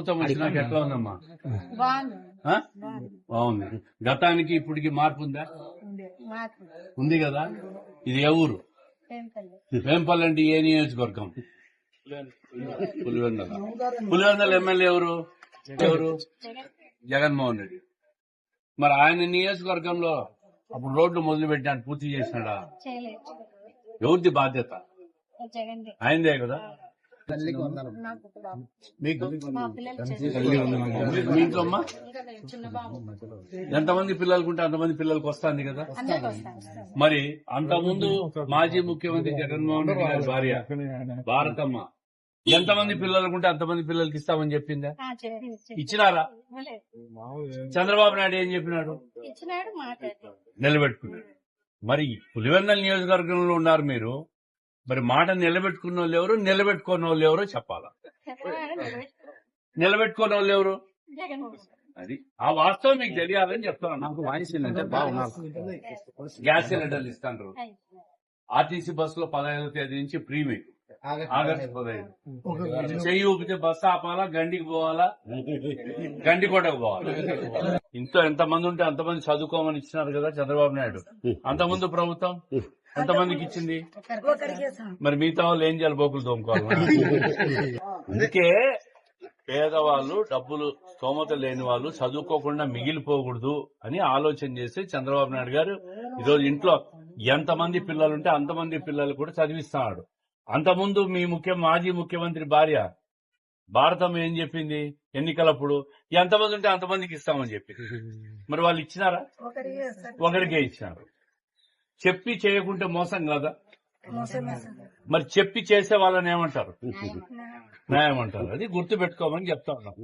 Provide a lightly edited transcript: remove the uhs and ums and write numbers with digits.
ప్రభుత్వం వచ్చినాక ఎట్లా ఉందమ్మా? బాగుంది. గతానికి ఇప్పటికి మార్పు ఉందా? ఉంది కదా. ఇది ఏ ఊరు? వేంపల్లి అంటే ఏ నియోజకవర్గం? పులివెందుల. పులివెందుల ఎమ్మెల్యే ఎవరు? జగన్మోహన్ రెడ్డి. మరి ఆయన నియోజకవర్గంలో అప్పుడు రోడ్లు మొదలు పెట్టాను, పూర్తి చేసినాడా? ఎవరిది బాధ్యత? ఆయనదే కదా. మీకు మీ ఇంట్లో అమ్మా ఎంతమంది పిల్లలకుంటే అంతమంది పిల్లలకు వస్తుంది కదా. మరి అంతకుముందు మాజీ ముఖ్యమంత్రి జగన్మోహన్ రెడ్డి గారి భార్య భారతమ్మ ఎంతమంది పిల్లలకుంటే అంతమంది పిల్లలకి ఇస్తామని చెప్పిందా? ఇచ్చినారా? చంద్రబాబు నాయుడు ఏం చెప్పినాడు? నిలబెట్టుకున్నాడు. మరి పులివెందుల నియోజకవర్గంలో ఉన్నారు మీరు. మరి మాట నిలబెట్టుకున్న వాళ్ళు ఎవరు, నిలబెట్టుకున్న వాళ్ళు ఎవరో చెప్పాలా? నిలబెట్టుకున్న వాళ్ళు ఎవరు? అది ఆ వాస్తవం మీకు తెలియాలని చెప్తాను. నాకు వాయిస్ ఏంటంటే బాగున్నారు. గ్యాస్ సిలిండర్లు ఇస్తాను. ఆర్టీసీ బస్సులో 15వ తేదీ నుంచి ఫ్రీ మీకు. ఆగస్టు 15 చెయ్యి ఊపితే బస్సు ఆపాలా, గండికి పోవాలా, గండికోటకు పోవాలా. ఇంట్లో ఎంతమంది ఉంటే అంతమంది చదువుకోమని ఇచ్చినారు కదా చంద్రబాబు నాయుడు. అంతకుముందు ప్రభుత్వం ఎంతమందికి ఇచ్చింది? మరి మిగతా వాళ్ళు ఏం చేయాలి? బోకులు తోముకోవాలి. అందుకే పేదవాళ్ళు, డబ్బులు స్తోమత లేని వాళ్ళు చదువుకోకుండా మిగిలిపోకూడదు అని ఆలోచన చేసి చంద్రబాబు నాయుడు గారు ఈరోజు ఇంట్లో ఎంతమంది పిల్లలుంటే అంతమంది పిల్లలు కూడా చదివిస్తున్నాడు. అంతకుముందు మీ మాజీ ముఖ్యమంత్రి భార్య భారతం ఏం చెప్పింది? ఎన్నికలప్పుడు ఎంతమంది ఉంటే అంతమందికి ఇస్తామని చెప్పింది. మరి వాళ్ళు ఇచ్చినారా? ఒకరికే ఇచ్చినారు. చెప్పి చేయకుంటే మోసం కాదా? మరి చెప్పి చేసే వాళ్ళని ఏమంటారు? న్యాయం అంటారు. అది గుర్తు పెట్టుకోమని చెప్తా ఉన్నాం.